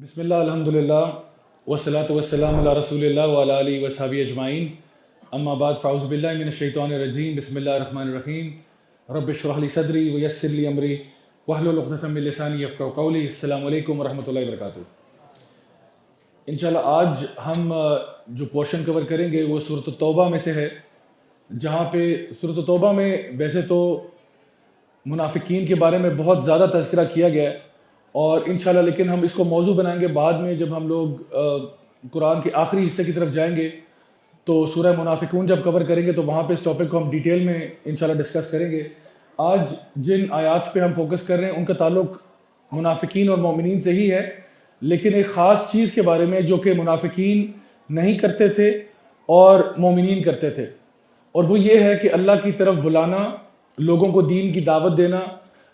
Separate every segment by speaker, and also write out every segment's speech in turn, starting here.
Speaker 1: بسم اللہ الحمدللہ والصلاۃ والسلام علی رسول اللہ وعلی آلہ وصحبہ اجمعین، اما بعد فاعوذ باللہ من الشیطان الرجیم، بسم اللہ الرحمن الرحیم، رب اشرح لی صدری ویسر لی امری واحلل عقدۃ من لسانی یفقہوا قولی۔ السلام علیکم ورحمۃ اللہ وبرکاتہ۔ انشاءاللہ آج ہم جو پورشن کور کریں گے وہ سورۃ التوبہ میں سے ہے، جہاں پہ سورۃ التوبہ میں ویسے تو منافقین کے بارے میں بہت زیادہ تذکرہ کیا گیا ہے، اور انشاءاللہ لیکن ہم اس کو موضوع بنائیں گے بعد میں، جب ہم لوگ قرآن کے آخری حصے کی طرف جائیں گے تو سورہ منافقون جب کور کریں گے تو وہاں پہ اس ٹاپک کو ہم ڈیٹیل میں انشاءاللہ ڈسکس کریں گے۔ آج جن آیات پہ ہم فوکس کر رہے ہیں ان کا تعلق منافقین اور مومنین سے ہی ہے، لیکن ایک خاص چیز کے بارے میں جو کہ منافقین نہیں کرتے تھے اور مومنین کرتے تھے، اور وہ یہ ہے کہ اللہ کی طرف بلانا، لوگوں کو دین کی دعوت دینا،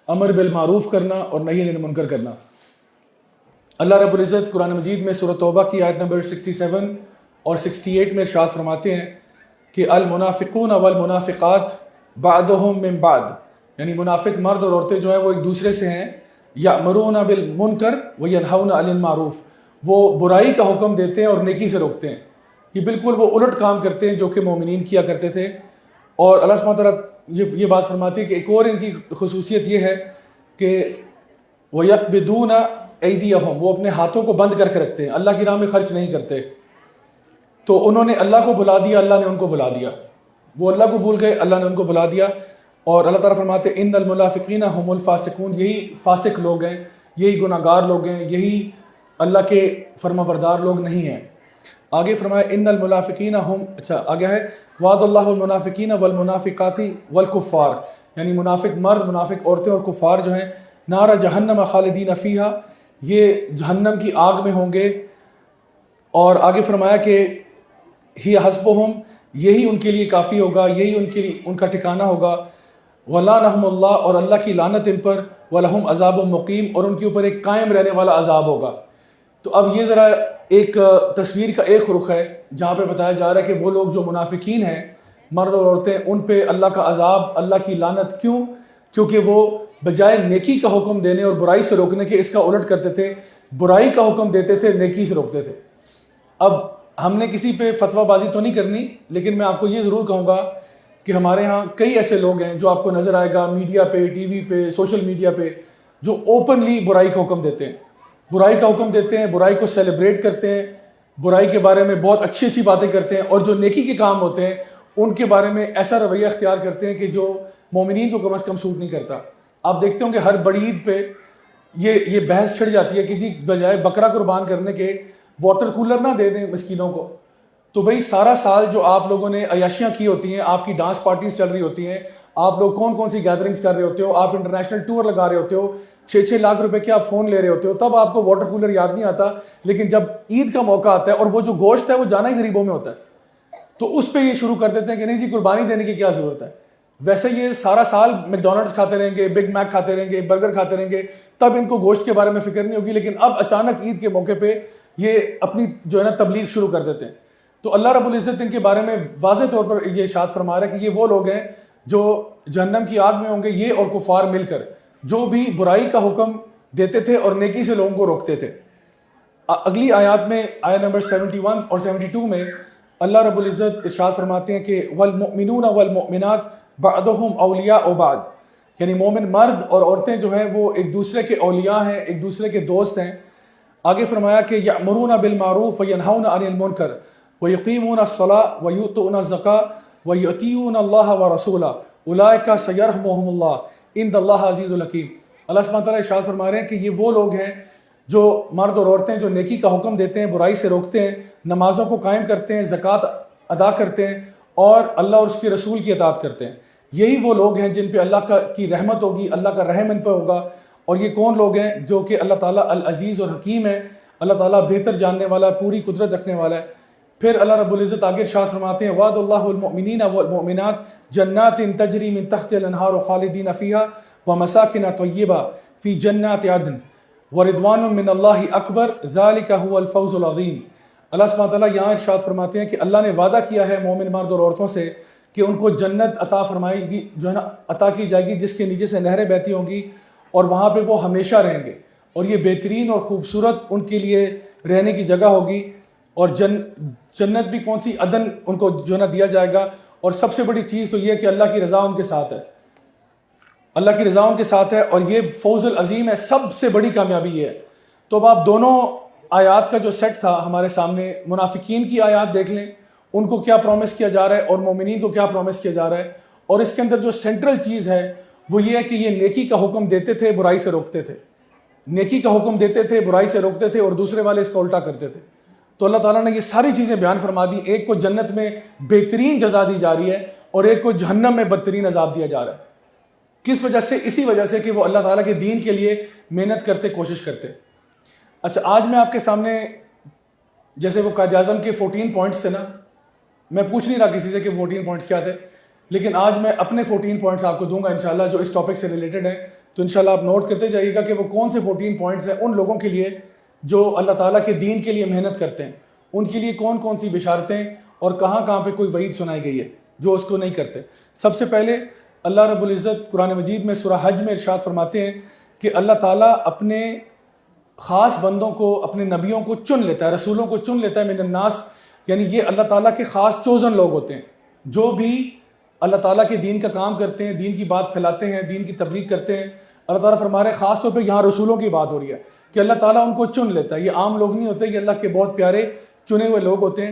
Speaker 1: امر بالمعروف کرنا اور نہی عن المنکر کرنا۔ اللہ رب العزت قرآن مجید میں سورۃ توبہ کی آیت نمبر 67 اور 68 میں ارشاد فرماتے ہیں کہ المنافقون والمنافقات بعضهم من بعض، یعنی منافق مرد اور عورتیں جو ہیں وہ ایک دوسرے سے ہیں، یأمرون بالمنکر وینہون عن المعروف، وہ برائی کا حکم دیتے ہیں اور نیکی سے روکتے ہیں۔ یہ بالکل وہ الٹ کام کرتے ہیں جو کہ مومنین کیا کرتے تھے۔ اور اللہ سبحانہ تعالیٰ یہ بات فرماتی ہے کہ ایک اور ان کی خصوصیت یہ ہے کہ وَيَقْبِضُونَ أَيْدِيَهُمْ، وہ اپنے ہاتھوں کو بند کر کے رکھتے ہیں، اللہ کی راہ میں خرچ نہیں کرتے۔ تو انہوں نے اللہ کو بلا دیا، اللہ نے ان کو بلا دیا، وہ اللہ کو بھول گئے، اللہ نے ان کو بلا دیا۔ اور اللہ تعالیٰ فرماتے ہیں اِنَّ الْمُنَافِقِينَ هُمُ الْفَاسِقُونَ، یہی فاسق لوگ ہیں، یہی گناہ گار لوگ ہیں، یہی اللہ کے فرما بردار لوگ نہیں ہیں۔ آگے فرمایا ان المنافقین ہم، آگے ہے وعد اللہ المنافقین والمنافقات والکفار، یعنی منافق مرد، منافق عورتیں اور کفار جو ہیں نار جہنم خالدین فیہا، یہ جہنم کی آگ میں ہوں گے۔ اور آگے فرمایا کہ ہی حسبہم، یہی ان کے لیے کافی ہوگا، یہی ان کے لیے ان کا ٹھکانہ ہوگا۔ ولعنہم اللہ، اور اللہ کی لعنت ان پر، ولہم عذاب مقیم، اور ان کے اوپر ایک قائم رہنے والا عذاب ہوگا۔ تو اب یہ ذرا ایک تصویر کا ایک رخ ہے جہاں پہ بتایا جا رہا ہے کہ وہ لوگ جو منافقین ہیں، مرد اور عورتیں، ان پہ اللہ کا عذاب، اللہ کی لعنت۔ کیوں؟ کیونکہ وہ بجائے نیکی کا حکم دینے اور برائی سے روکنے کے اس کا الٹ کرتے تھے، برائی کا حکم دیتے تھے، نیکی سے روکتے تھے۔ اب ہم نے کسی پہ فتویٰ بازی تو نہیں کرنی، لیکن میں آپ کو یہ ضرور کہوں گا کہ ہمارے ہاں کئی ایسے لوگ ہیں جو آپ کو نظر آئے گا میڈیا پہ، ٹی وی پہ، سوشل میڈیا پہ، جو اوپنلی برائی کا حکم دیتے ہیں، برائی کا حکم دیتے ہیں، برائی کو سیلیبریٹ کرتے ہیں، برائی کے بارے میں بہت اچھی اچھی باتیں کرتے ہیں، اور جو نیکی کے کام ہوتے ہیں ان کے بارے میں ایسا رویہ اختیار کرتے ہیں کہ جو مومنین کو کم از کم سوٹ نہیں کرتا۔ آپ دیکھتے ہوں کہ ہر بڑی عید پہ یہ بحث چھڑ جاتی ہے کہ جی بجائے بکرا قربان کرنے کے واٹر کولر نہ دے دیں مسکینوں کو۔ تو بھئی سارا سال جو آپ لوگوں نے عیاشیاں کی ہوتی ہیں، آپ کی ڈانس پارٹیز چل رہی ہوتی ہیں، آپ لوگ کون سی گیدرنگز کر رہے ہوتے ہو، آپ انٹرنیشنل ٹور لگا رہے ہوتے ہو، 6 لاکھ روپے کے آپ فون لے رہے ہوتے ہو، تب آپ کو واٹر کولر یاد نہیں آتا، لیکن جب عید کا موقع آتا ہے اور وہ جو گوشت ہے وہ جانا ہی غریبوں میں ہوتا ہے، تو اس پہ یہ شروع کر دیتے ہیں کہ نہیں جی قربانی دینے کی کیا ضرورت ہے۔ ویسے یہ سارا سال میک ڈونلڈس کھاتے رہیں گے، بگ میک کھاتے رہیں گے، برگر کھاتے رہیں گے، تب ان کو گوشت کے بارے میں فکر نہیں ہوگی، لیکن اب اچانک عید کے موقع پہ یہ اپنی جو ہے نا تبلیغ شروع کر دیتے ہیں۔ تو اللہ رب العزت ان کے بارے میں واضح طور پر یہ ارشاد فرما رہا ہے کہ یہ وہ لوگ ہیں جو جہنم کی آگ میں ہوں گے، یہ اور کفار مل کر، جو بھی برائی کا حکم دیتے تھے اور نیکی سے لوگوں کو روکتے تھے۔ اگلی آیات میں آیت نمبر 71 اور 72 میں اللہ رب العزت ارشاد فرماتے ہیں کہ والمؤمنون والمؤمنات بعضهم اولیاء بعض، یعنی مومن مرد اور عورتیں جو ہیں وہ ایک دوسرے کے اولیاء ہیں، ایک دوسرے کے دوست ہیں۔ آگے فرمایا کہ یأمرون بالمعروف وینہون عن المنکر ویقیمون الصلاۃ ویؤتون الزکاۃ ویطیعون اللہ ورسولہ اولئک سیرحمہم اللہ ان اللہ عزیز الحکیم۔ اللہ سبحانہ تعالیٰ ارشاد فرما رہے ہیں کہ یہ وہ لوگ ہیں جو مرد اور عورتیں جو نیکی کا حکم دیتے ہیں، برائی سے روکتے ہیں، نمازوں کو قائم کرتے ہیں، زکوٰۃ ادا کرتے ہیں، اور اللہ اور اس کے رسول کی اطاعت کرتے ہیں۔ یہی وہ لوگ ہیں جن پہ اللہ کی رحمت ہوگی، اللہ کا رحم ان پہ ہوگا۔ اور یہ کون لوگ ہیں؟ جو کہ اللہ تعالیٰ العزیز اور حکیم ہے، اللہ تعالیٰ بہتر جاننے والا، پوری قدرت رکھنے والا ہے۔ پھر اللہ رب العزت آگے ارشاد فرماتے ہیں وعد اللہ المؤمنین والمؤمنات جنات تجری من تحت الانہار خالدین فیہا ومساکن طیبہ فی جنات عدن ورضوان من اللہ اکبر ذالک هو الفوز العظیم۔ اللہ سبحانہ تعالیٰ یہاں ارشاد فرماتے ہیں کہ اللہ نے وعدہ کیا ہے مومن مرد اور عورتوں سے کہ ان کو جنت عطا فرمائے گی، جو ہے نا عطا کی جائے گی، جس کے نیچے سے نہریں بہتی ہوں گی، اور وہاں پہ وہ ہمیشہ رہیں گے، اور یہ بہترین اور خوبصورت ان کے لیے رہنے کی جگہ ہوگی، اور جنت بھی کون سی، عدن ان کو جو ہے نا دیا جائے گا۔ اور سب سے بڑی چیز تو یہ کہ اللہ کی رضا ان کے ساتھ ہے، اللہ کی رضا ان کے ساتھ ہے، اور یہ فوز العظیم ہے، سب سے بڑی کامیابی یہ ہے۔ تو اب آپ دونوں آیات کا جو سیٹ تھا ہمارے سامنے، منافقین کی آیات دیکھ لیں، ان کو کیا پرومس کیا جا رہا ہے اور مومنین کو کیا پرومس کیا جا رہا ہے، اور اس کے اندر جو سینٹرل چیز ہے وہ یہ ہے کہ یہ نیکی کا حکم دیتے تھے، برائی سے روکتے تھے، نیکی کا حکم دیتے تھے، برائی سے روکتے تھے، اور دوسرے والے اس کا الٹا کرتے تھے۔ تو اللہ تعالیٰ نے یہ ساری چیزیں بیان فرما دی، ایک کو جنت میں بہترین جزا دی جا رہی ہے اور ایک کو جہنم میں بدترین عذاب دیا جا رہا ہے۔ کس وجہ سے؟ اسی وجہ سے کہ وہ اللہ تعالیٰ کے دین کے لیے محنت کرتے، کوشش کرتے۔ اچھا، آج میں آپ کے سامنے، جیسے وہ قائد اعظم کے 14 پوائنٹس تھے نا، میں پوچھ نہیں رہا کسی سے کہ 14 پوائنٹس کیا تھے، لیکن آج میں اپنے 14 پوائنٹس آپ کو دوں گا انشاءاللہ جو اس ٹاپک سے ریلیٹڈ ہیں۔ تو انشاءاللہ آپ نوٹ کرتے جائیے گا کہ وہ کون سے 14 پوائنٹس ہیں ان لوگوں کے لیے جو اللہ تعالیٰ کے دین کے لیے محنت کرتے ہیں، ان کے لیے کون کون سی بشارتیں اور کہاں کہاں پہ کوئی وعید سنائی گئی ہے جو اس کو نہیں کرتے۔ سب سے پہلے اللہ رب العزت قرآن مجید میں سورہ حج میں ارشاد فرماتے ہیں کہ اللہ تعالیٰ اپنے خاص بندوں کو، اپنے نبیوں کو چن لیتا ہے، رسولوں کو چن لیتا ہے من الناس، یعنی یہ اللہ تعالیٰ کے خاص چوزن لوگ ہوتے ہیں جو بھی اللہ تعالیٰ کے دین کا کام کرتے ہیں، دین کی بات پھیلاتے ہیں، دین کی تبلیغ کرتے ہیں۔ اللہ تعالیٰ فرما رہے ہیں، خاص طور پہ یہاں رسولوں کی بات ہو رہی ہے کہ اللہ تعالیٰ ان کو چن لیتا ہے، یہ عام لوگ نہیں ہوتے، یہ اللہ کے بہت پیارے چنے ہوئے لوگ ہوتے ہیں۔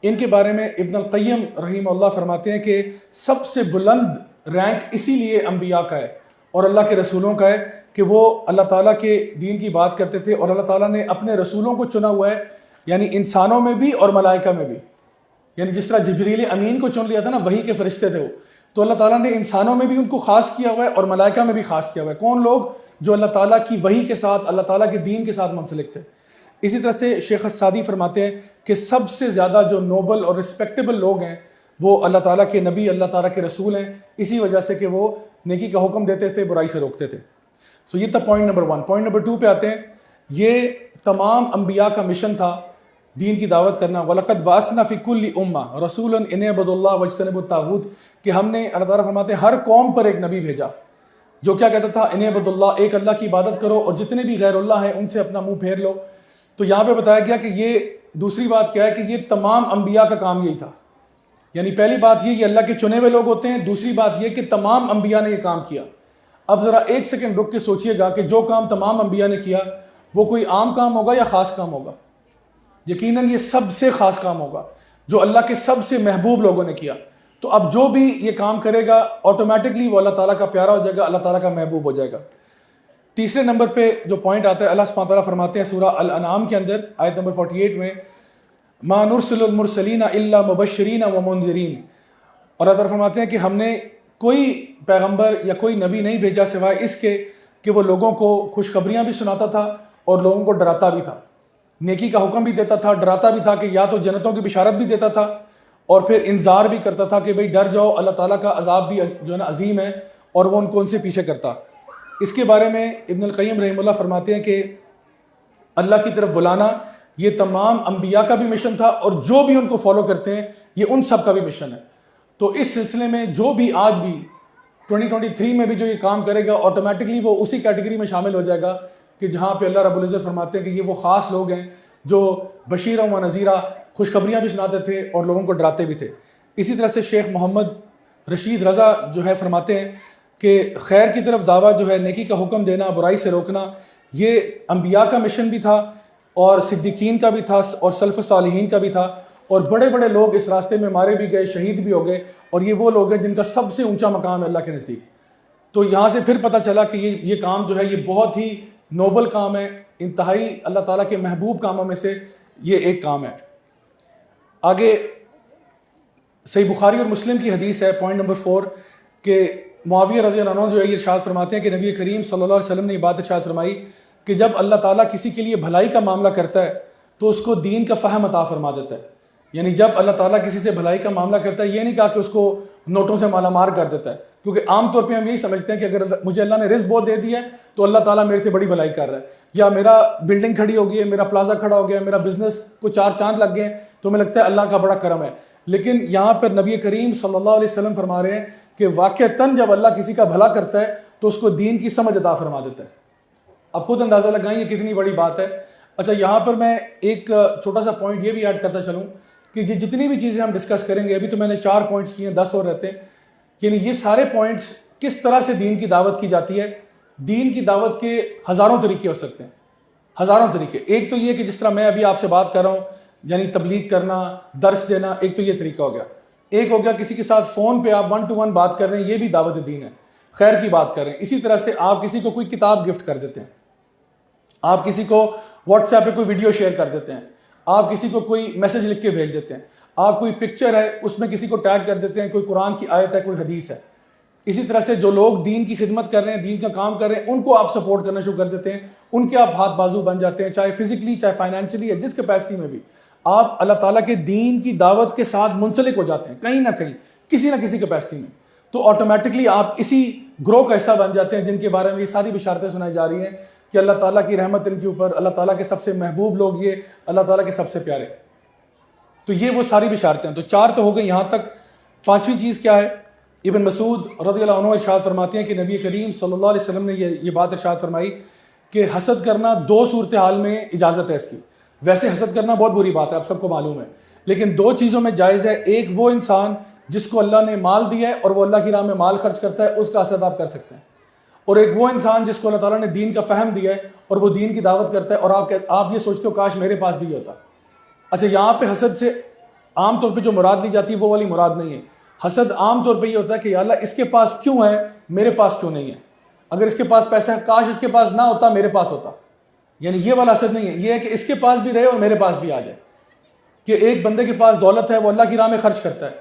Speaker 1: ان کے بارے میں ابن القیم رحمہ اللہ فرماتے ہیں کہ سب سے بلند رینک اسی لیے انبیاء کا ہے اور اللہ کے رسولوں کا ہے کہ وہ اللہ تعالیٰ کے دین کی بات کرتے تھے، اور اللہ تعالیٰ نے اپنے رسولوں کو چنا ہوا ہے، یعنی انسانوں میں بھی اور ملائکہ میں بھی، یعنی جس طرح جبریل امین کو چن لیا تھا نا، وحی کے فرشتے تھے وہ، تو اللہ تعالیٰ نے انسانوں میں بھی ان کو خاص کیا ہوا ہے اور ملائکہ میں بھی خاص کیا ہوا ہے۔ کون لوگ؟ جو اللہ تعالیٰ کی وحی کے ساتھ، اللہ تعالیٰ کے دین کے ساتھ منسلک تھے۔ اسی طرح سے شیخ السعدی فرماتے ہیں کہ سب سے زیادہ جو نوبل اور رسپیکٹیبل لوگ ہیں وہ اللہ تعالیٰ کے نبی، اللہ تعالیٰ کے رسول ہیں، اسی وجہ سے کہ وہ نیکی کا حکم دیتے تھے، برائی سے روکتے تھے۔ سو یہ تھا پوائنٹ نمبر 1۔ پوائنٹ نمبر 2 پہ آتے ہیں۔ یہ تمام انبیاء کا مشن تھا دین کی دعوت کرنا۔ وَلَقَدْ بَعَثْنَا فِي كُلِّ أُمَّةٍ رَسُولًا أَنِ اعْبُدُوا اللَّهَ وَاجْتَنِبُوا الطَّاغُوتَ، کہ ہم نے، اللہ تعالیٰ فرماتے ہیں، ہر قوم پر ایک نبی بھیجا جو کیا کہتا تھا، اِنِ اعْبُدُوا اللَّهَ، ایک اللہ کی عبادت کرو اور جتنے بھی غیر اللہ ہیں ان سے اپنا منہ پھیر لو۔ تو یہاں پہ بتایا گیا کہ یہ دوسری بات کیا ہے کہ یہ تمام انبیاء کا کام یہی تھا، یعنی پہلی بات یہ اللہ کے چنے ہوئے لوگ ہوتے ہیں، دوسری بات یہ کہ تمام انبیاء نے یہ کام کیا۔ اب ذرا ایک سیکنڈ رک کے سوچئے گا کہ جو کام تمام انبیاء نے کیا وہ کوئی عام کام ہوگا یا خاص کام ہوگا؟ یقیناً یہ سب سے خاص کام ہوگا جو اللہ کے سب سے محبوب لوگوں نے کیا۔ تو اب جو بھی یہ کام کرے گا آٹومیٹکلی وہ اللہ تعالیٰ کا پیارا ہو جائے گا، اللہ تعالیٰ کا محبوب ہو جائے گا۔ تیسرے نمبر پہ جو پوائنٹ آتا ہے، اللہ سبحانہ وتعالیٰ فرماتے ہیں سورہ الانعام کے اندر آیت نمبر 48 میں، مَا نُرْسِلُ الْمُرْسَلِينَ إِلَّا مُبَشِّرِينَ وَمُنذِرِينَ، اور اللہ تعالیٰ فرماتے ہیں کہ ہم نے کوئی پیغمبر یا کوئی نبی نہیں بھیجا سوائے اس کے کہ وہ لوگوں کو خوشخبریاں بھی سناتا تھا اور لوگوں کو ڈراتا بھی تھا، نیکی کا حکم بھی دیتا تھا، ڈراتا بھی تھا کہ یا تو جنتوں کی بشارت بھی دیتا تھا، اور پھر انذار بھی کرتا تھا کہ بھئی ڈر جاؤ، اللہ تعالیٰ کا عذاب بھی جو ہے نا عظیم ہے، اور وہ ان کو ان سے پیچھے کرتا۔ اس کے بارے میں ابن القیم رحمہ اللہ فرماتے ہیں کہ اللہ کی طرف بلانا یہ تمام انبیاء کا بھی مشن تھا، اور جو بھی ان کو فالو کرتے ہیں یہ ان سب کا بھی مشن ہے۔ تو اس سلسلے میں جو بھی آج بھی 2023 میں بھی جو یہ کام کرے گا آٹومیٹکلی وہ اسی کیٹیگری میں شامل ہو جائے گا کہ جہاں پہ اللہ رب العزت فرماتے ہیں کہ یہ وہ خاص لوگ ہیں جو بشیرہ و نذیرہ، خوشخبریاں بھی سناتے تھے اور لوگوں کو ڈراتے بھی تھے۔ اسی طرح سے شیخ محمد رشید رضا جو ہے فرماتے ہیں کہ خیر کی طرف دعویٰ جو ہے، نیکی کا حکم دینا، برائی سے روکنا، یہ انبیاء کا مشن بھی تھا اور صدیقین کا بھی تھا اور سلف صالحین کا بھی تھا، اور بڑے بڑے لوگ اس راستے میں مارے بھی گئے، شہید بھی ہو گئے، اور یہ وہ لوگ ہیں جن کا سب سے اونچا مقام ہے اللہ کے نزدیک۔ تو یہاں سے پھر پتہ چلا کہ یہ کام جو ہے یہ بہت ہی نوبل کام ہے، انتہائی اللہ تعالیٰ کے محبوب کاموں میں سے یہ ایک کام ہے۔ آگے صحیح بخاری اور مسلم کی حدیث ہے، پوائنٹ نمبر 4، کہ معاویہ رضی اللہ عنہ جو ہے یہ ارشاد فرماتے ہیں کہ نبی کریم صلی اللہ علیہ وسلم نے یہ بات ارشاد فرمائی کہ جب اللہ تعالیٰ کسی کے لیے بھلائی کا معاملہ کرتا ہے تو اس کو دین کا فہم عطا فرما دیتا ہے۔ یعنی جب اللہ تعالیٰ کسی سے بھلائی کا معاملہ کرتا ہے، یہ نہیں کہا کہ اس کو نوٹوں سے مالا مال کر دیتا ہے، کیونکہ عام طور پہ ہم یہی سمجھتے ہیں کہ اگر مجھے اللہ نے رزق بہت دے دیا ہے تو اللہ تعالیٰ میرے سے بڑی بھلائی کر رہا ہے، یا میرا بلڈنگ کھڑی ہو گئی ہے، میرا پلازا کھڑا ہو گیا، میرا بزنس کو 4 چاند لگ گئے تو ہمیں لگتا ہے اللہ کا بڑا کرم ہے۔ لیکن یہاں پر نبی کریم صلی اللہ علیہ وسلم فرما رہے ہیں کہ واقعتاً جب اللہ کسی کا بھلا کرتا ہے تو اس کو دین کی سمجھ عطا فرما دیتا ہے۔ اب خود اندازہ لگائیں یہ کتنی بڑی بات ہے. اچھا یہاں پر میں ایک چھوٹا سا پوائنٹ یہ بھی ایڈ کرتا چلوں کہ جتنی بھی چیزیں ہم ڈسکس کریں گے, ابھی تو میں نے 4 پوائنٹس کیے ہیں, 10 اور رہتے ہیں, یعنی یہ سارے پوائنٹس کس طرح سے دین کی دعوت کی جاتی ہے. دین کی دعوت کے ہزاروں طریقے ہو سکتے ہیں, ہزاروں طریقے. ایک تو یہ کہ جس طرح میں ابھی آپ سے بات کر رہا ہوں, یعنی تبلیغ کرنا, درس دینا, ایک تو یہ طریقہ ہو گیا. ایک ہو گیا کسی کے ساتھ فون پہ آپ 1 to 1 بات کر رہے ہیں, یہ بھی دعوت دین ہے, خیر کی بات کر رہے ہیں. اسی طرح سے آپ کسی کو کوئی کتاب گفٹ کر دیتے ہیں, آپ کسی کو واٹس ایپ پہ کوئی ویڈیو شیئر کر دیتے ہیں, آپ کسی کو کوئی میسج لکھ کے بھیج دیتے ہیں, آپ کوئی پکچر ہے اس میں کسی کو ٹیگ کر دیتے ہیں, کوئی قرآن کی آیت ہے, کوئی حدیث ہے. اسی طرح سے جو لوگ دین کی خدمت کر رہے ہیں, دین کا کام کر رہے ہیں, ان کو آپ سپورٹ کرنا شروع کر دیتے ہیں, ان کے آپ ہاتھ بازو بن جاتے ہیں, چاہے فزیکلی چاہے فائنینشلی, جس کیپیسٹی میں بھی آپ اللہ تعالیٰ کے دین کی دعوت کے ساتھ منسلک ہو جاتے ہیں کہیں نہ کہیں, کسی نہ کسی کیپیسٹی میں, تو آٹومیٹکلی آپ اسی گروہ کا حصہ بن جاتے ہیں جن کے بارے میں یہ ساری بشارتیں سنائی جا رہی ہیں کہ اللہ تعالیٰ کی رحمت ان کے اوپر, اللہ تعالیٰ کے سب سے محبوب لوگ یہ, اللہ تعالیٰ کے سب سے پیارے. تو یہ وہ ساری بشارتیں ہیں. تو 4 تو ہو گئی یہاں تک. 5ویں چیز کیا ہے؟ ابن مسعود رضی اللہ عنہ ارشاد فرماتے ہیں کہ نبی کریم صلی اللہ علیہ وسلم نے یہ بات ارشاد فرمائی کہ حسد کرنا 2 صورتحال میں اجازت ہے اس کی. ویسے حسد کرنا بہت بری بات ہے, آپ سب کو معلوم ہے, لیکن 2 چیزوں میں جائز ہے. ایک وہ انسان جس کو اللہ نے مال دیا ہے اور وہ اللہ کی راہ میں مال خرچ کرتا ہے, اس کا حسد آپ کر سکتے ہیں. اور ایک وہ انسان جس کو اللہ تعالیٰ نے دین کا فہم دیا ہے اور وہ دین کی دعوت کرتا ہے, اور آپ یہ سوچتے ہو کاش میرے پاس بھی ہوتا. اچھا یہاں پہ حسد سے عام طور پہ جو مراد لی جاتی ہے وہ والی مراد نہیں ہے. حسد عام طور پہ یہ ہوتا ہے کہ یا اللہ اس کے پاس کیوں ہے, میرے پاس کیوں نہیں ہے, اگر اس کے پاس پیسہ ہے کاش اس کے پاس نہ ہوتا, میرے پاس ہوتا. یعنی یہ والا حسد نہیں ہے, یہ ہے کہ اس کے پاس بھی رہے اور میرے پاس بھی آ جائے. کہ ایک بندے کے پاس دولت ہے, وہ اللہ کی راہ میں خرچ کرتا ہے,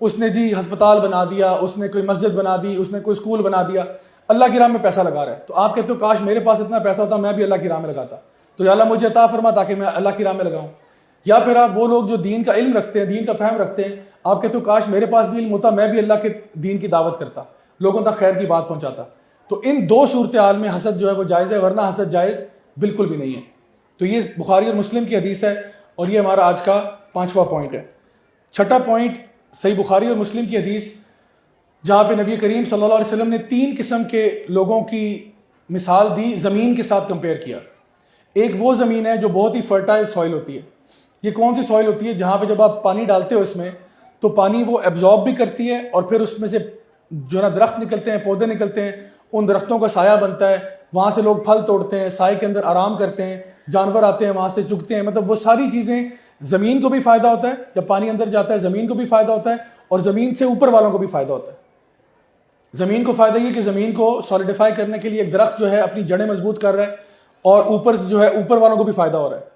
Speaker 1: اس نے جی ہسپتال بنا دیا, اس نے کوئی مسجد بنا دی, اس نے کوئی اسکول بنا دیا, اللہ کی راہ میں پیسہ لگا رہا ہے. تو آپ کہتے ہو کاش میرے پاس اتنا پیسہ ہوتا, میں بھی اللہ کی راہ میں لگاتا, تو یا اللہ مجھے عطا فرما تاکہ میں اللہ کی راہ میں لگاؤں. یا پھر آپ وہ لوگ جو دین کا علم رکھتے ہیں, دین کا فہم رکھتے ہیں, آپ کہتے ہو کاش میرے پاس بھی علم ہوتا, میں بھی اللہ کے دین کی دعوت کرتا, لوگوں تک خیر کی بات پہنچاتا. تو ان 2 صورتحال میں حسد جو ہے وہ جائز ہے, ورنہ حسد جائز بالکل بھی نہیں ہے. تو یہ بخاری اور مسلم کی حدیث ہے, اور یہ ہمارا آج کا 5واں پوائنٹ ہے. 6واں پوائنٹ صحیح بخاری اور مسلم کی حدیث, جہاں پہ نبی کریم صلی اللہ علیہ وسلم نے 3 قسم کے لوگوں کی مثال دی, زمین کے ساتھ کمپیئر کیا. ایک وہ زمین ہے جو بہت ہی فرٹائل سوائل ہوتی ہے. یہ کون سی سوائل ہوتی ہے؟ جہاں پہ جب آپ پانی ڈالتے ہو اس میں, تو پانی وہ ایبزارب بھی کرتی ہے, اور پھر اس میں سے جو نا درخت نکلتے ہیں, پودے نکلتے ہیں, ان درختوں کا سایہ بنتا ہے, وہاں سے لوگ پھل توڑتے ہیں, سائے کے اندر آرام کرتے ہیں, جانور آتے ہیں وہاں سے چگتے ہیں. مطلب وہ ساری چیزیں, زمین کو بھی فائدہ ہوتا ہے, جب پانی اندر جاتا ہے زمین کو بھی فائدہ ہوتا ہے, اور زمین سے اوپر والوں کو بھی فائدہ ہوتا ہے. زمین کو فائدہ یہ کہ زمین کو سالیڈیفائی کرنے کے لیے ایک درخت جو ہے اپنی جڑیں مضبوط کر رہا ہے, اور اوپر جو ہے اوپر والوں کو بھی فائدہ ہو رہا ہے.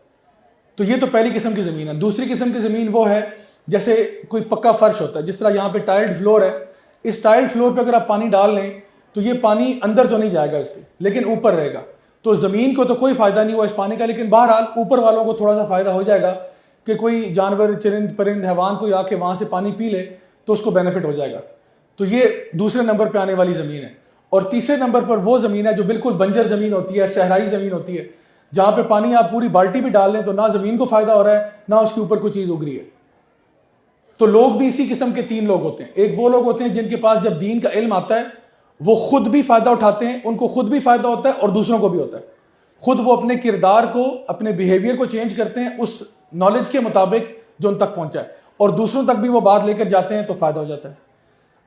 Speaker 1: تو یہ تو پہلی قسم کی زمین ہے. دوسری قسم کی زمین وہ ہے جیسے کوئی پکا فرش ہوتا ہے, جس طرح یہاں پہ ٹائلڈ فلور ہے, اس ٹائلڈ فلور پہ اگر آپ پانی ڈال لیں تو یہ پانی اندر تو نہیں جائے گا اس کے, لیکن اوپر رہے گا. تو زمین کو تو کوئی فائدہ نہیں ہوا اس پانی کا, لیکن بہرحال اوپر والوں کو تھوڑا سا فائدہ ہو جائے گا کہ کوئی جانور, چرند پرند, حیوان کوئی آ کے وہاں سے پانی پی لے تو اس کو بینیفٹ ہو جائے گا. تو یہ دوسرے نمبر پہ آنے والی زمین ہے. اور تیسرے نمبر پر وہ زمین ہے جو بالکل بنجر زمین ہوتی ہے, صحرائی زمین ہوتی ہے, جہاں پہ پانی آپ پوری بالٹی بھی ڈال لیں تو نہ زمین کو فائدہ ہو رہا ہے, نہ اس کے اوپر کوئی چیز اگ رہی ہے. تو لوگ بھی اسی قسم کے 3 لوگ ہوتے ہیں. ایک وہ لوگ ہوتے ہیں جن کے پاس جب دین کا علم آتا ہے وہ خود بھی فائدہ اٹھاتے ہیں, ان کو خود بھی فائدہ ہوتا ہے اور دوسروں کو بھی ہوتا ہے. خود وہ اپنے کردار کو, اپنے بیہیویئر کو چینج کرتے ہیں اس نالج کے مطابق جو ان تک پہنچا ہے, اور دوسروں تک بھی وہ بات لے کر جاتے ہیں تو فائدہ ہو جاتا ہے.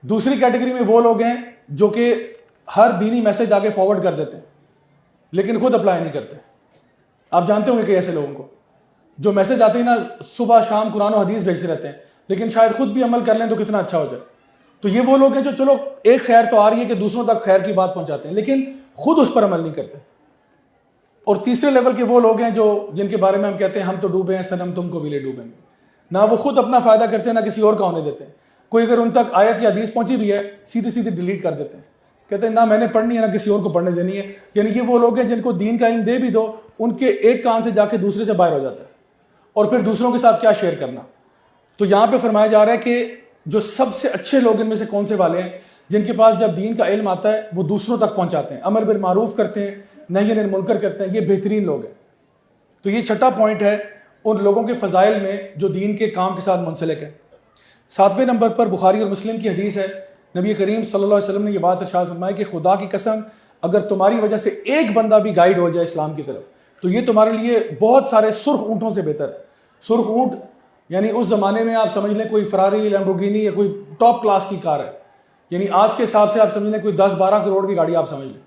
Speaker 1: دوسری کیٹیگری میں وہ لوگ ہیں جو کہ ہر دینی میسج آگے فارورڈ کر دیتے ہیں لیکن خود اپلائی نہیں کرتے. آپ جانتے ہوں گے کہ ایسے لوگوں کو جو میسج آتے ہیں نا, صبح شام قرآن و حدیث بھیجتے رہتے ہیں, لیکن شاید خود بھی عمل کر لیں تو کتنا اچھا ہو جائے. تو یہ وہ لوگ ہیں جو چلو ایک خیر تو آ رہی ہے کہ دوسروں تک خیر کی بات پہنچاتے ہیں, لیکن خود اس پر عمل نہیں کرتے. اور تیسرے لیول کے وہ لوگ ہیں جن کے بارے میں ہم کہتے ہیں ہم تو ڈوبے ہیں صنم تم کو بھی لے ڈوبیں گے. نہ وہ خود اپنا فائدہ کرتے ہیں نہ کسی اور کا ہونے دیتے ہیں. کوئی اگر ان تک آیت یا حدیث پہنچی بھی ہے سیدھی سیدھی ڈیلیٹ کر دیتے ہیں, کہتے ہیں نہ میں نے پڑھنی ہے نہ کسی اور کو پڑھنے دینی ہے. یعنی یہ وہ لوگ ہیں جن کو دین کا علم دے بھی دو, ان کے ایک کان سے جا کے دوسرے سے باہر ہو جاتا ہے, اور پھر دوسروں کے ساتھ کیا شیئر کرنا. تو یہاں پہ فرمایا جا رہا ہے کہ جو سب سے اچھے لوگ ان میں سے کون سے والے ہیں, جن کے پاس جب دین کا علم آتا ہے وہ دوسروں تک پہنچاتے ہیں, امر بالمعروف کرتے ہیں, نہی عن المنکر کرتے ہیں. یہ بہترین لوگ ہیں. تو یہ 6واں پوائنٹ ہے ان لوگوں کے فضائل میں جو دین کے کام کے ساتھ منسلک ہے. 7ویں نمبر پر بخاری اور مسلم کی حدیث ہے, نبی کریم صلی اللہ علیہ وسلم نے یہ بات ارشاد فرمائی کہ خدا کی قسم اگر تمہاری وجہ سے ایک بندہ بھی گائیڈ ہو جائے اسلام کی طرف تو یہ تمہارے لیے بہت سارے سرخ اونٹوں سے بہتر ہے. سرخ اونٹ یعنی اس زمانے میں آپ سمجھ لیں کوئی فراری لیمبورگینی یا کوئی ٹاپ کلاس کی کار ہے, یعنی آج کے حساب سے آپ سمجھ لیں کوئی 10-12 کروڑ کی گاڑی آپ سمجھ لیں.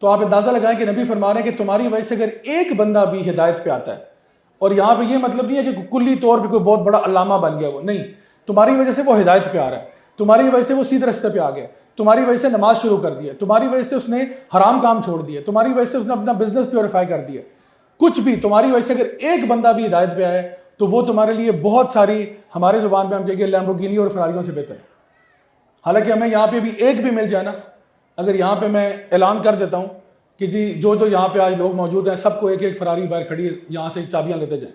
Speaker 1: تو آپ اندازہ لگائیں کہ نبی فرما رہے ہیں کہ تمہاری وجہ سے اگر ایک بندہ بھی ہدایت پہ آتا ہے, اور یہاں پہ یہ مطلب نہیں ہے کہ کلی طور پہ کوئی بہت بڑا علامہ بن گیا وہ, نہیں, تمہاری وجہ سے وہ ہدایت پہ آ رہا ہے, تمہاری وجہ سے وہ سیدھے راستے پہ آ گیا, تمہاری وجہ سے نماز شروع کر دی ہے, تمہاری وجہ سے اس نے حرام کام چھوڑ دیا, تمہاری وجہ سے اس نے اپنا بزنس پیوریفائی کر دیا, کچھ بھی تمہاری وجہ سے اگر ایک بندہ بھی ہدایت پہ آئے تو وہ تمہارے لیے بہت ساری, ہمارے زبان میں ہم کہیں گے لیمبورگینی اور فراریوں سے بہتر ہے. حالانکہ ہمیں یہاں پہ بھی ایک بھی مل جائے نا, اگر یہاں پہ میں اعلان کر دیتا ہوں کہ جی جو یہاں پہ آج لوگ موجود ہیں سب کو ایک ایک فراری باہر کھڑی ہے, یہاں سے چابیاں لیتے جائیں,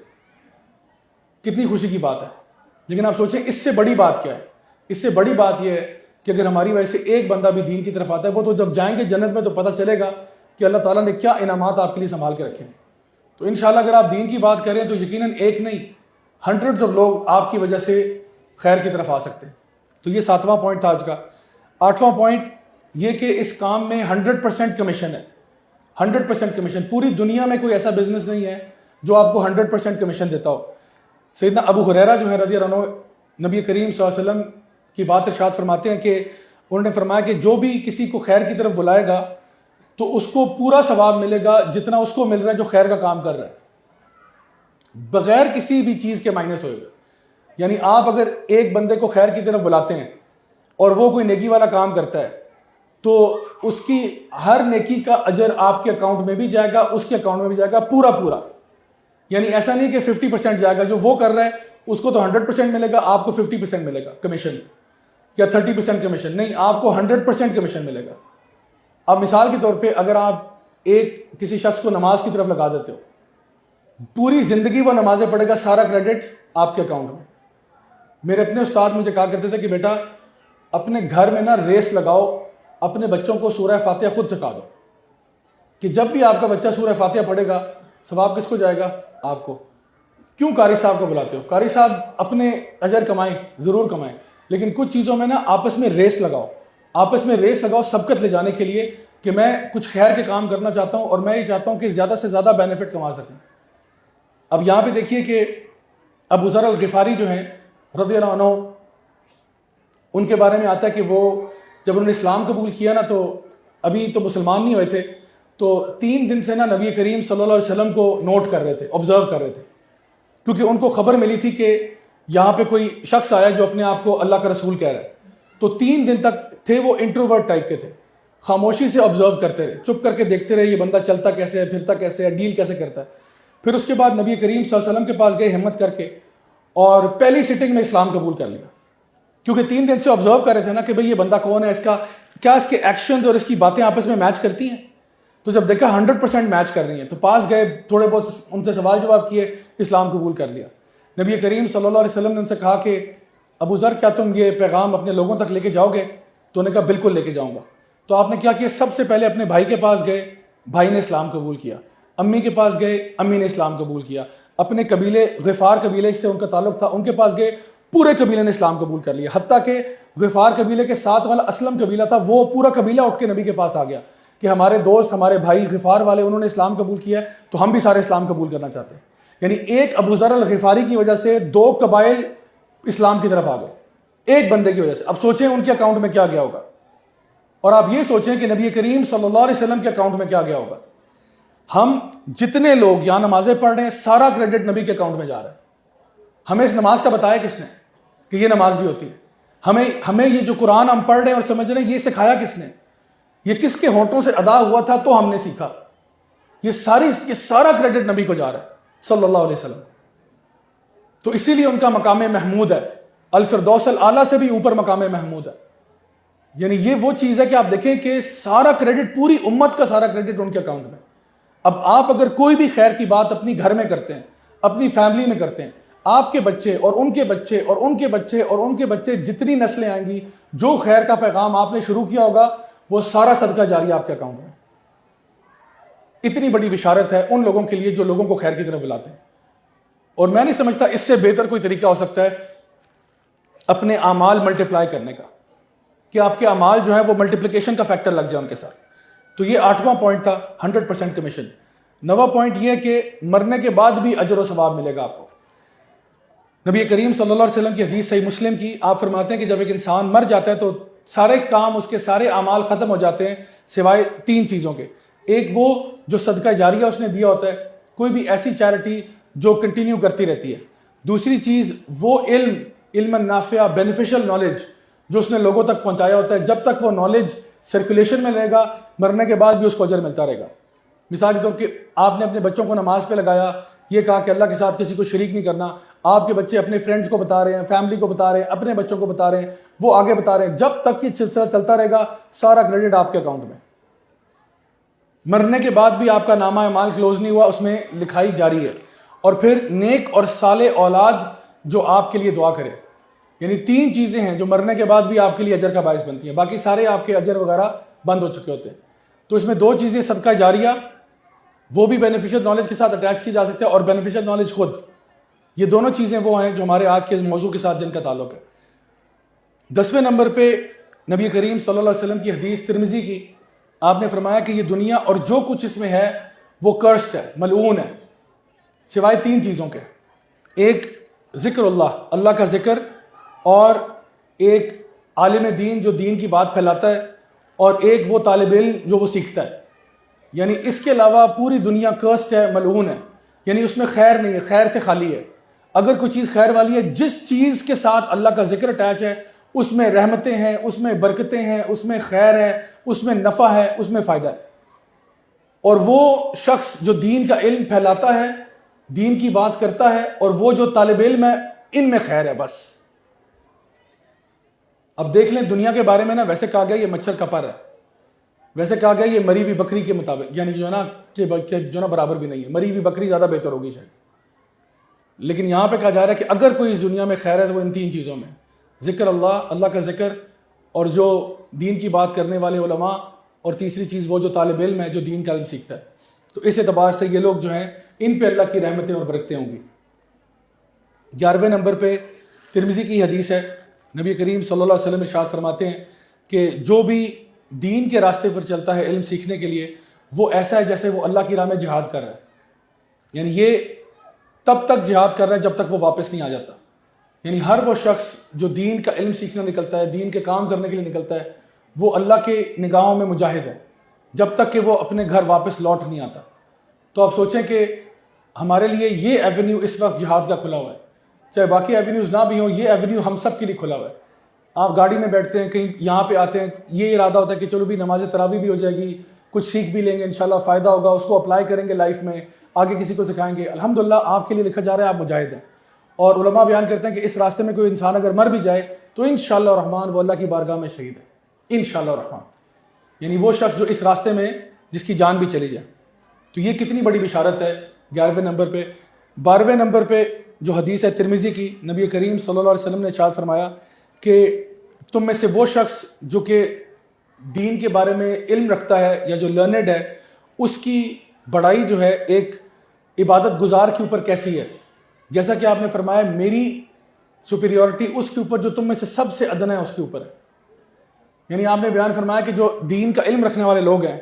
Speaker 1: کتنی خوشی کی بات ہے. لیکن آپ سوچیں اس سے بڑی بات کیا ہے؟ اس سے بڑی بات یہ ہے کہ اگر ہماری وجہ سے ایک بندہ بھی دین کی طرف آتا ہے, وہ تو جب جائیں گے جنت میں تو پتہ چلے گا کہ اللہ تعالیٰ نے کیا انعامات آپ کے لیے سنبھال کے رکھے ہیں. تو انشاءاللہ اگر آپ دین کی بات کریں تو یقیناً ایک نہیں, ہنڈریڈز آف لوگ آپ کی وجہ سے خیر کی طرف آ سکتے ہیں. تو یہ 7واں پوائنٹ تھا آج کا. 8واں پوائنٹ یہ کہ اس کام میں 100% کمیشن ہے. 100% کمیشن. پوری دنیا میں کوئی ایسا بزنس نہیں ہے جو آپ کو 100% کمیشن دیتا ہو. سیدنا ابو ہریرہ جو ہے رضی اللہ عنہ, نبی کریم صلی اللہ علیہ وسلم کی بات ارشاد فرماتے ہیں کہ انہوں نے فرمایا کہ جو بھی کسی کو خیر کی طرف بلائے گا تو اس کو پورا ثواب ملے گا جتنا اس کو مل رہا ہے جو خیر کا کام کر رہا ہے, بغیر کسی بھی چیز کے مائنس ہوئے گا. یعنی آپ اگر ایک بندے کو خیر کی طرف بلاتے ہیں اور وہ کوئی نیکی والا کام کرتا ہے تو اس کی ہر نیکی کا اجر آپ کے اکاؤنٹ میں بھی جائے گا, اس کے اکاؤنٹ میں بھی جائے گا پورا پورا. یعنی ایسا نہیں کہ 50% جائے گا, جو وہ کر رہا ہے اس کو تو 100% ملے گا, آپ کو 50% ملے گا کمیشن یا 30% کمیشن, نہیں, آپ کو 100% کمیشن ملے گا. اب مثال کے طور پہ اگر آپ ایک کسی شخص کو نماز کی طرف لگا دیتے ہو, پوری زندگی وہ نمازیں پڑھے گا, سارا کریڈٹ آپ کے اکاؤنٹ میں. میرے اپنے استاد مجھے کہا کرتے تھے کہ بیٹا اپنے گھر میں نا ریس لگاؤ, اپنے بچوں کو سورہ فاتحہ خود سکھا دو کہ جب بھی آپ کا بچہ سورہ فاتحہ پڑھے گا ثواب کس کو جائے گا؟ آپ کو. کیوں قاری صاحب کو بلاتے ہو؟ قاری صاحب اپنے اجر کمائیں, ضرور کمائیں, لیکن کچھ چیزوں میں نا آپس میں ریس لگاؤ, آپس میں ریس لگاؤ سبقت لے جانے کے لیے کہ میں کچھ خیر کے کام کرنا چاہتا ہوں اور میں یہ چاہتا ہوں کہ زیادہ سے زیادہ بینیفٹ کما سکوں. اب یہاں پہ دیکھیے کہ ابو ذر الغفاری جو ہیں رضی اللہ عنہ, ان کے بارے میں آتا ہے کہ وہ جب انہوں نے اسلام قبول کیا نا تو ابھی تو مسلمان نہیں ہوئے تھے, تو 3 دن سے نا نبی کریم صلی اللہ علیہ وسلم کو نوٹ کر رہے تھے, آبزرو کر رہے تھے, کیونکہ ان کو خبر ملی تھی کہ یہاں پہ کوئی شخص آیا جو اپنے آپ کو اللہ کا رسول کہہ رہا ہے. تو 3 دن تک تھے وہ انٹروورٹ ٹائپ کے تھے, خاموشی سے آبزرو کرتے رہے, چپ کر کے دیکھتے رہے یہ بندہ چلتا کیسے ہے, پھرتا کیسے ہے, ڈیل کیسے کرتا ہے. پھر اس کے بعد نبی کریم صلی اللہ علیہ وسلم کے پاس گئے ہمت کر کے, اور پہلی سٹنگ میں اسلام قبول کر لیا, کیونکہ 3 دن سے آبزرو کر رہے تھے نا کہ بھئی یہ بندہ کون ہے, اس کا کیا, اس کے ایکشنز اور اس کی باتیں آپس میں میچ کرتی ہیں. تو جب دیکھا 100% میچ کر رہی ہیں تو پاس گئے, تھوڑے بہت ان سے سوال جواب کیے, اسلام قبول کر لیا. نبی کریم صلی اللہ علیہ وسلم نے ان سے کہا کہ ابو ذر کیا تم یہ پیغام اپنے لوگوں تک لے کے جاؤ گے؟ تو انہوں نے کہا بالکل لے کے جاؤں گا. تو آپ نے کیا کیا؟ سب سے پہلے اپنے بھائی کے پاس گئے, بھائی نے اسلام قبول کیا. امی کے پاس گئے, امی نے اسلام قبول کیا. اپنے قبیلے غفار قبیلے سے ان کا تعلق تھا, ان کے پاس گئے, پورے قبیلے نے اسلام قبول کر لیا. حتیٰ کہ غفار قبیلے کے ساتھ والا اسلم قبیلہ تھا, وہ پورا قبیلہ اٹھ کے نبی کے پاس آ گیا کہ ہمارے دوست, ہمارے بھائی غفار والے, انہوں نے اسلام قبول کیا ہے تو ہم بھی سارے اسلام قبول کرنا چاہتے ہیں. یعنی ایک ابو ذر الغفاری کی وجہ سے 2 قبائل اسلام کی طرف آ گئے, ایک بندے کی وجہ سے. اب سوچیں ان کے اکاؤنٹ میں کیا گیا ہوگا, اور آپ یہ سوچیں کہ نبی کریم صلی اللہ علیہ وسلم کے اکاؤنٹ میں کیا گیا ہوگا. ہم جتنے لوگ یہاں نمازیں پڑھ رہے ہیں سارا کریڈٹ نبی کے اکاؤنٹ میں جا رہا ہے. ہمیں اس نماز کا بتایا کس نے کہ یہ نماز بھی ہوتی ہے؟ ہمیں یہ جو قرآن ہم پڑھ رہے ہیں اور سمجھ رہے ہیں یہ سکھایا کس نے؟ یہ کس کے ہونٹوں سے ادا ہوا تھا تو ہم نے سیکھا. یہ سارا کریڈٹ نبی کو جا رہا ہے صلی اللہ علیہ وسلم. تو اسی لیے ان کا مقام محمود ہے, الفردوس الاعلیٰ سے بھی اوپر مقام محمود ہے. یعنی یہ وہ چیز ہے کہ آپ دیکھیں کہ سارا کریڈٹ, پوری امت کا سارا کریڈٹ ان کے اکاؤنٹ میں. اب آپ اگر کوئی بھی خیر کی بات اپنی گھر میں کرتے ہیں, اپنی فیملی میں کرتے ہیں, آپ کے بچے اور ان کے بچے اور ان کے بچے اور ان کے بچے, جتنی نسلیں آئیں گی, جو خیر کا پیغام آپ نے شروع کیا ہوگا وہ سارا صدقہ جاری آپ کے اکاؤنٹ میں. اتنی بڑی بشارت ہے ان لوگوں کے لیے جو لوگوں کو خیر کی طرف بلاتے ہیں. اور میں نہیں سمجھتا اس سے بہتر کوئی طریقہ ہو سکتا ہے اپنے اعمال ملٹیپلائی کرنے کا, کہ آپ کے اعمال جو ہیں وہ ملٹیپلیکیشن کا فیکٹر لگ جائے ان کے ساتھ. تو یہ 8واں پوائنٹ تھا 100% کمیشن. 9واں پوائنٹ یہ ہے کہ مرنے کے بعد بھی اجر و ثواب ملے گا آپ کو. نبی کریم صلی اللہ علیہ وسلم کی حدیث صحیح مسلم کی، آپ فرماتے ہیں کہ جب ایک انسان مر جاتا ہے تو سارے کام، اس کے سارے اعمال ختم ہو جاتے ہیں سوائے 3 چیزوں کے. ایک وہ جو صدقہ جاریہ اس نے دیا ہوتا ہے، کوئی بھی ایسی چیریٹی جو کنٹینیو کرتی رہتی ہے. دوسری چیز وہ علم نافع بینیفیشل نالج جو اس نے لوگوں تک پہنچایا ہوتا ہے. جب تک وہ نالج سرکولیشن میں رہے گا، مرنے کے بعد بھی اس کو اجر ملتا رہے گا. مثال کے طور پہ آپ نے اپنے بچوں کو نماز پہ لگایا، یہ کہا کہ اللہ کے ساتھ کسی کو شریک نہیں کرنا، آپ کے بچے اپنے فرینڈز کو بتا رہے ہیں، فیملی کو بتا رہے ہیں، اپنے بچوں کو بتا رہے ہیں، وہ آگے بتا رہے ہیں. جب تک یہ سلسلہ چلتا رہے گا سارا کریڈٹ آپ کے اکاؤنٹ میں. مرنے کے بعد بھی آپ کا نامہ اعمال کلوز نہیں ہوا، اس میں لکھائی جاری ہے. اور پھر نیک اور صالح اولاد جو آپ کے لیے دعا کرے. یعنی 3 چیزیں ہیں جو مرنے کے بعد بھی آپ کے لیے اجر کا باعث بنتی ہیں، باقی سارے آپ کے اجر وغیرہ بند ہو چکے ہوتے ہیں. تو اس میں 2 چیزیں صدقہ جاریہ، وہ بھی بینیفیشل نالج کے ساتھ اٹیچ کی جا سکتے ہیں، اور بینیفیشل نالج خود. یہ دونوں چیزیں وہ ہیں جو ہمارے آج کے موضوع کے ساتھ جن کا تعلق ہے. 10ویں نمبر پہ نبی کریم صلی اللہ علیہ وسلم کی حدیث ترمذی کی، آپ نے فرمایا کہ یہ دنیا اور جو کچھ اس میں ہے وہ کرسڈ ہے، ملعون ہے، سوائے 3 چیزوں کے. ایک ذکر اللہ کا ذکر، اور ایک عالم دین جو دین کی بات پھیلاتا ہے، اور ایک وہ طالب علم جو وہ سیکھتا ہے. یعنی اس کے علاوہ پوری دنیا کرسڈ ہے، ملعون ہے. یعنی اس میں خیر نہیں ہے، خیر سے خالی ہے. اگر کوئی چیز خیر والی ہے، جس چیز کے ساتھ اللہ کا ذکر اٹیچ ہے اس میں رحمتیں ہیں، اس میں برکتیں ہیں، اس میں خیر ہے، اس میں نفع ہے، اس میں فائدہ ہے. اور وہ شخص جو دین کا علم پھیلاتا ہے، دین کی بات کرتا ہے، اور وہ جو طالب علم ہے، ان میں خیر ہے بس. اب دیکھ لیں دنیا کے بارے میں نا، ویسے کہا گیا یہ مچھر کا پر ہے، ویسے کہا گیا یہ مری ہوئی بکری کے مطابق، یعنی جو ہے نا برابر بھی نہیں ہے، مری ہوئی بکری زیادہ بہتر ہوگی شاید. لیکن یہاں پہ کہا جا رہا ہے کہ اگر کوئی اس دنیا میں خیر ہے تو وہ ان 3 چیزوں میں: ذکر اللہ کا ذکر، اور جو دین کی بات کرنے والے علماء، اور تیسری چیز وہ جو طالب علم ہے جو دین کا علم سیکھتا ہے. تو اس اعتبار سے یہ لوگ جو ہیں ان پہ اللہ کی رحمتیں اور برکتیں ہوں گی. 11ویں نمبر پہ ترمذی کی حدیث ہے، نبی کریم صلی اللہ علیہ وسلم ارشاد فرماتے ہیں کہ جو بھی دین کے راستے پر چلتا ہے علم سیکھنے کے لیے، وہ ایسا ہے جیسے وہ اللہ کی راہ میں جہاد کر رہا ہے. یعنی یہ تب تک جہاد کر رہا ہے جب تک وہ واپس نہیں آ جاتا. یعنی ہر وہ شخص جو دین کا علم سیکھنا نکلتا ہے، دین کے کام کرنے کے لیے نکلتا ہے، وہ اللہ کے نگاہوں میں مجاہد ہے جب تک کہ وہ اپنے گھر واپس لوٹ نہیں آتا. تو آپ سوچیں کہ ہمارے لیے یہ ایونیو اس وقت جہاد کا کھلا ہوا ہے. چاہے باقی ایونیوز نہ بھی ہوں، یہ ایونیو ہم سب کے لیے کھلا ہوا ہے. آپ گاڑی میں بیٹھتے ہیں، کہیں یہاں پہ آتے ہیں، یہ ارادہ ہوتا ہے کہ چلو بھی نماز تراویح بھی ہو جائے گی، کچھ سیکھ بھی لیں گے، انشاءاللہ فائدہ ہوگا، اس کو اپلائی کریں گے لائف میں، آگے کسی کو سکھائیں گے. الحمدللہ آپ کے لیے لکھا جا رہا ہے آپ مجاہد ہیں. اور علماء بیان کرتے ہیں کہ اس راستے میں کوئی انسان اگر مر بھی جائے تو انشاءاللہ الرحمن وہ اللہ کی بارگاہ میں شہید ہے، انشاءاللہ الرحمن. یعنی وہ شخص جو اس راستے میں جس کی جان بھی چلی جائے. تو یہ کتنی بڑی بشارت ہے. 11ویں نمبر پہ 12ویں نمبر پہ جو حدیث ہے ترمذی کی، نبی کریم صلی اللہ علیہ وسلم نے ارشاد فرمایا کہ تم میں سے وہ شخص جو کہ دین کے بارے میں علم رکھتا ہے یا جو لرنڈ ہے، اس کی بڑائی جو ہے ایک عبادت گزار کے اوپر کیسی ہے. جیسا کہ آپ نے فرمایا میری سپیریورٹی اس کے اوپر جو تم میں سے سب سے ادنا ہے اس کے اوپر ہے. یعنی آپ نے بیان فرمایا کہ جو دین کا علم رکھنے والے لوگ ہیں،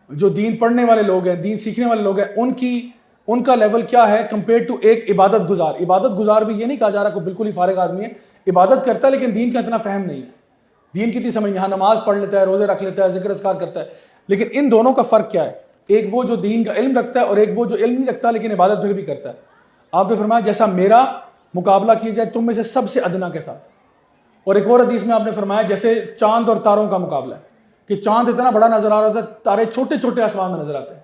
Speaker 1: جو دین پڑھنے والے لوگ ہیں، دین سیکھنے والے لوگ ہیں، ان کا لیول کیا ہے کمپیئر ٹو ایک عبادت گزار. عبادت گزار بھی یہ نہیں کہا جا رہا کوئی بالکل ہی فارغ آدمی ہے، عبادت کرتا ہے لیکن دین کا اتنا فہم نہیں ہے، دین کی اتنی سمجھ نہیں. ہاں نماز پڑھ لیتا ہے، روزے رکھ لیتا ہے، ذکر اذکار کرتا ہے، لیکن ان دونوں کا فرق کیا ہے؟ ایک وہ جو دین کا علم رکھتا ہے، اور ایک وہ جو علم نہیں رکھتا لیکن عبادت پھر بھی کرتا ہے. آپ نے فرمایا جیسا میرا مقابلہ کیا جائے تم میں سے سب سے ادنا کے ساتھ. اور ایک اور حدیث میں آپ نے فرمایا جیسے چاند اور تاروں کا مقابلہ ہے، کہ چاند اتنا بڑا نظر آ رہا تھا، تارے چھوٹے چھوٹے آسمان میں نظر آتے ہیں.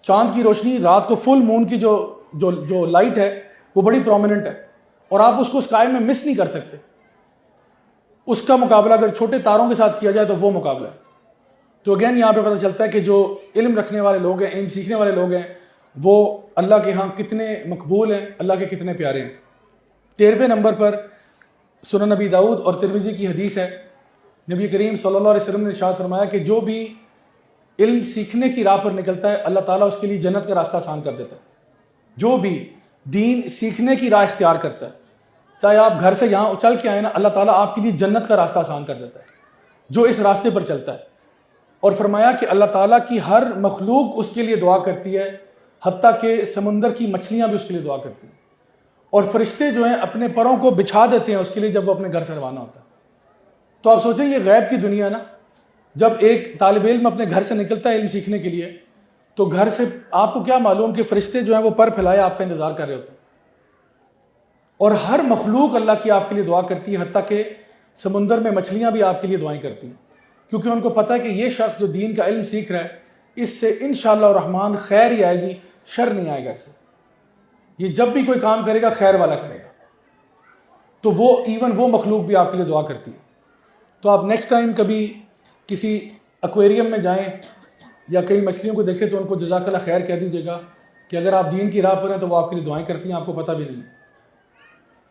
Speaker 1: چاند کی روشنی رات کو فل مون کی جو لائٹ ہے وہ بڑی پرومیننٹ ہے، اور آپ اس کو اسکائی میں مس نہیں کر سکتے. اس کا مقابلہ اگر چھوٹے تاروں کے ساتھ کیا جائے تو وہ مقابلہ ہے. تو اگین یہاں پہ پتہ چلتا ہے کہ جو علم رکھنے والے لوگ ہیں، علم سیکھنے والے لوگ ہیں، وہ اللہ کے ہاں کتنے مقبول ہیں، اللہ کے کتنے پیارے ہیں. 13ویں نمبر پر سنن نبی داؤد اور ترمذی کی حدیث ہے، نبی کریم صلی اللہ علیہ وسلم نے ارشاد فرمایا کہ جو بھی علم سیکھنے کی راہ پر نکلتا ہے اللہ تعالیٰ اس کے لیے جنت کا راستہ آسان کر دیتا ہے. جو بھی دین سیکھنے کی راہ اختیار کرتا ہے، چاہے آپ گھر سے یہاں چل کے آئیں نا، اللہ تعالیٰ آپ کے لیے جنت کا راستہ آسان کر دیتا ہے جو اس راستے پر چلتا ہے. اور فرمایا کہ اللہ تعالیٰ کی ہر مخلوق اس کے لیے دعا کرتی ہے، حتیٰ کہ سمندر کی مچھلیاں بھی اس کے لیے دعا کرتی ہیں، اور فرشتے جو ہیں اپنے پروں کو بچھا دیتے ہیں اس کے لیے جب وہ اپنے گھر سے روانہ ہوتا ہے۔ تو آپ سوچیں یہ غیب کی دنیا نا، جب ایک طالب علم اپنے گھر سے نکلتا ہے علم سیکھنے کے لیے، تو گھر سے آپ کو کیا معلوم کہ فرشتے جو ہیں وہ پر پھیلائے آپ کا انتظار کر رہے ہوتے ہیں، اور ہر مخلوق اللہ کی آپ کے لیے دعا کرتی ہے، حتیٰ کہ سمندر میں مچھلیاں بھی آپ کے لیے دعائیں کرتی ہیں، کیونکہ ان کو پتہ ہے کہ یہ شخص جو دین کا علم سیکھ رہا ہے اس سے انشاءاللہ الرحمن خیر ہی آئے گی، شر نہیں آئے گا اس سے، یہ جب بھی کوئی کام کرے گا خیر والا کرے گا، تو وہ ایون وہ مخلوق بھی آپ کے لیے دعا کرتی ہے۔ تو آپ نیکسٹ ٹائم کبھی کسی ایکویریم میں جائیں یا کئی مچھلیوں کو دیکھیں تو ان کو جزاک اللہ خیر کہہ دیجیے گا کہ اگر آپ دین کی راہ پر ہیں تو وہ آپ کے لیے دعائیں کرتی ہیں، آپ کو پتہ بھی نہیں ہے،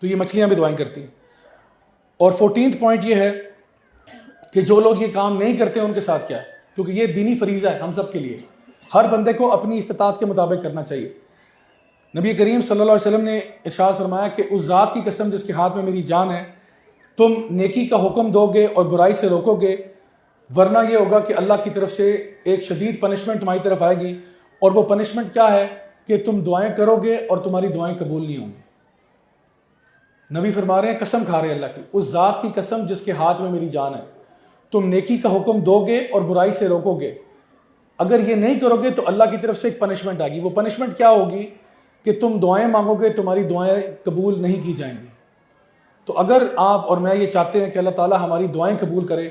Speaker 1: تو یہ مچھلیاں بھی دعائیں کرتی ہیں۔ اور 14th پوائنٹ یہ ہے کہ جو لوگ یہ کام نہیں کرتے ان کے ساتھ کیا ہے، کیونکہ یہ دینی فریضہ ہے ہم سب کے لیے، ہر بندے کو اپنی استطاعت کے مطابق کرنا چاہیے۔ نبی کریم صلی اللہ علیہ وسلم نے ارشاد فرمایا کہ اس ذات کی قسم جس کے ہاتھ میں میری جان ہے، تم نیکی کا حکم دو گے اور برائی سے روکو گے، ورنہ یہ ہوگا کہ اللہ کی طرف سے ایک شدید پنشمنٹ تمہاری طرف آئے گی، اور وہ پنشمنٹ کیا ہے کہ تم دعائیں کرو گے اور تمہاری دعائیں قبول نہیں ہوں گی۔ نبی فرما رہے ہیں، قسم کھا رہے ہیں اللہ کی، اس ذات کی قسم جس کے ہاتھ میں میری جان ہے، تم نیکی کا حکم دو گے اور برائی سے روکو گے، اگر یہ نہیں کرو گے تو اللہ کی طرف سے ایک پنشمنٹ آئے گی۔ وہ پنشمنٹ کیا ہوگی کہ تم دعائیں مانگو گے، تمہاری دعائیں قبول نہیں کی جائیں گی۔ تو اگر آپ اور میں یہ چاہتے ہیں کہ اللہ تعالیٰ ہماری دعائیں قبول کرے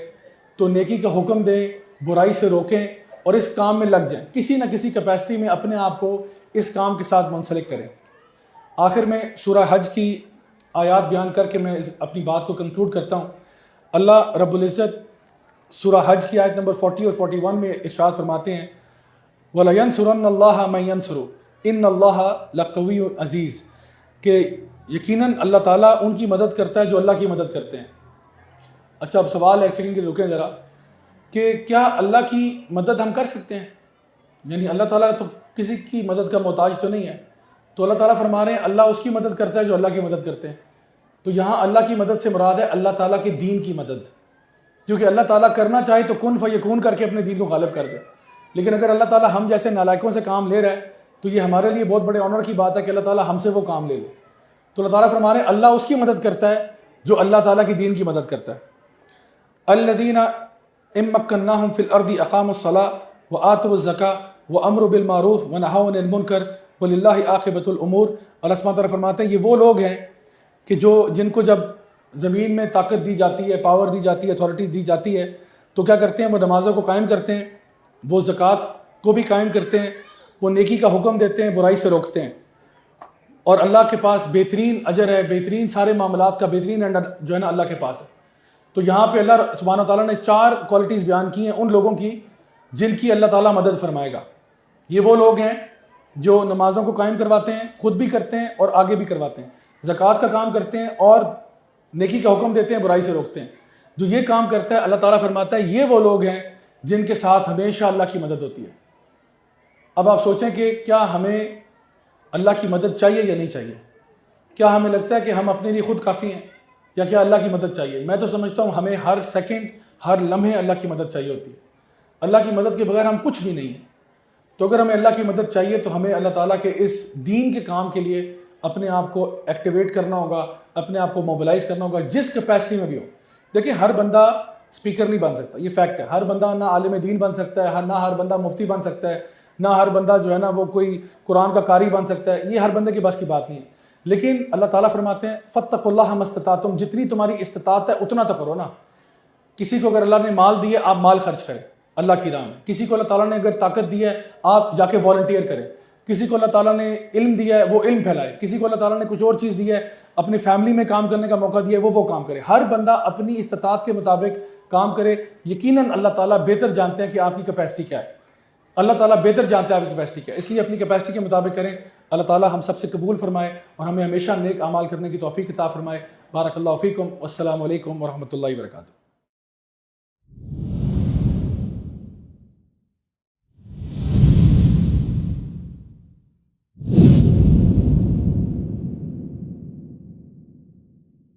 Speaker 1: تو نیکی کا حکم دیں، برائی سے روکیں اور اس کام میں لگ جائیں، کسی نہ کسی کیپیسٹی میں اپنے آپ کو اس کام کے ساتھ منسلک کریں۔ آخر میں سورہ حج کی آیات بیان کر کے میں اپنی بات کو کنکلوڈ کرتا ہوں۔ اللہ رب العزت سورہ حج کی آیت نمبر 40 اور 41 میں ارشاد فرماتے ہیں، وَلَيَنْصُرَنَّ اللَّهَ مَن يَنْصُرُ إِنَّ اللَّهَ لَقَوِيٌّ عزیز، کہ یقیناً اللہ تعالیٰ ان کی مدد کرتا ہے جو اللہ کی مدد کرتے ہیں۔ اچھا اب سوال ہے، ایک سیکنڈ کے لیے رکیں ذرا، کہ کیا اللہ کی مدد ہم کر سکتے ہیں؟ یعنی اللہ تعالیٰ تو کسی کی مدد کا محتاج تو نہیں ہے، تو اللہ تعالیٰ فرما رہے ہیں اللہ اس کی مدد کرتا ہے جو اللہ کی مدد کرتے ہیں۔ تو یہاں اللہ کی مدد سے مراد ہے اللہ تعالیٰ کے دین کی مدد، کیونکہ اللہ تعالیٰ کرنا چاہے تو کن فیکون کر کے اپنے دین کو غالب کر دے، لیکن اگر اللہ تعالیٰ ہم جیسے نالائقوں سے کام لے رہا ہے تو یہ ہمارے لیے بہت بڑے آنر کی بات ہے کہ اللہ تعالیٰ ہم سے وہ کام لے لے۔ تو اللہ تعالیٰ فرما رہے ہیں اللہ اس کی مدد کرتا ہے جو اللہ تعالیٰ کی دین کی مدد کرتا ہے۔ الذین ان مکناہم فی الارض اقاموا الصلاۃ وآتوا الزکاۃ وامروا بالمعروف ونہوا عن المنکر وللہ عاقبۃ الامور۔ اللہ سبحانہ تعالیٰ فرماتے ہیں یہ وہ لوگ ہیں کہ جن کو جب زمین میں طاقت دی جاتی ہے، پاور دی جاتی ہے، اتھارٹی دی جاتی ہے، تو کیا کرتے ہیں؟ وہ نمازوں کو قائم کرتے ہیں، وہ زکوٰۃ کو بھی قائم کرتے ہیں، وہ نیکی کا حکم دیتے ہیں، برائی سے روکتے ہیں، اور اللہ کے پاس بہترین اجر ہے، بہترین سارے معاملات کا بہترین اینڈ جو ہے نا اللہ کے پاس ہے۔ تو یہاں پہ اللہ سبحانہ تعالیٰ نے 4 کوالٹیز بیان کی ہیں ان لوگوں کی جن کی اللہ تعالیٰ مدد فرمائے گا۔ یہ وہ لوگ ہیں جو نمازوں کو قائم کرواتے ہیں، خود بھی کرتے ہیں اور آگے بھی کرواتے ہیں، زکوٰۃ کا کام کرتے ہیں اور نیکی کا حکم دیتے ہیں، برائی سے روکتے ہیں۔ جو یہ کام کرتا ہے اللہ تعالیٰ فرماتا ہے یہ وہ لوگ ہیں جن کے ساتھ ہمیشہ اللہ کی مدد ہوتی ہے۔ اب آپ سوچیں کہ کیا ہمیں اللہ کی مدد چاہیے یا نہیں چاہیے؟ کیا ہمیں لگتا ہے کہ ہم اپنے لیے خود کافی ہیں یا کیا اللہ کی مدد چاہیے؟ میں تو سمجھتا ہوں ہمیں ہر سیکنڈ، ہر لمحے اللہ کی مدد چاہیے ہوتی ہے۔ اللہ کی مدد کے بغیر ہم کچھ بھی نہیں ہیں۔ تو اگر ہمیں اللہ کی مدد چاہیے تو ہمیں اللہ تعالیٰ کے اس دین کے کام کے لیے اپنے آپ کو ایکٹیویٹ کرنا ہوگا، اپنے آپ کو موبلائز کرنا ہوگا جس کیپیسٹی میں بھی ہو۔ دیکھیں ہر بندہ اسپیکر نہیں بن سکتا، یہ فیکٹ ہے۔ ہر بندہ نہ عالم دین بن سکتا ہے، نہ ہر بندہ مفتی بن سکتا ہے، نہ ہر بندہ جو ہے نا وہ کوئی قرآن کا قاری بن سکتا ہے، یہ ہر بندے کے بس کی بات نہیں ہے۔ لیکن اللہ تعالیٰ فرماتے ہیں فاتقوا اللہ ما استطعتم، جتنی تمہاری استطاعت ہے اتنا تو کرو نا۔ کسی کو اگر اللہ نے مال دی ہے آپ مال خرچ کریں اللہ کی راہ میں، کسی کو اللہ تعالیٰ نے اگر طاقت دی ہے آپ جا کے والنٹیئر کریں، کسی کو اللہ تعالیٰ نے علم دیا ہے وہ علم پھیلائے، کسی کو اللہ تعالیٰ نے کچھ اور چیز دی ہے، اپنی فیملی میں کام کرنے کا موقع دیا ہے وہ کام کرے۔ ہر بندہ اپنی استطاعت کے مطابق کام کرے۔ یقیناً اللہ تعالیٰ بہتر جانتے ہیں کہ آپ کی کیپیسٹی کیا ہے، اللہ تعالیٰ بہتر جانتے ہیں آپ کی کیپیسٹی کیا ہے، اس لیے اپنی کیپیسٹی کے مطابق کریں۔ اللہ تعالیٰ ہم سب سے قبول فرمائے اور ہمیں ہمیشہ نیک اعمال کرنے کی توفیق عطا فرمائے۔ بارک اللہ فیکم، والسلام علیکم ورحمۃ اللہ وبرکاتہ۔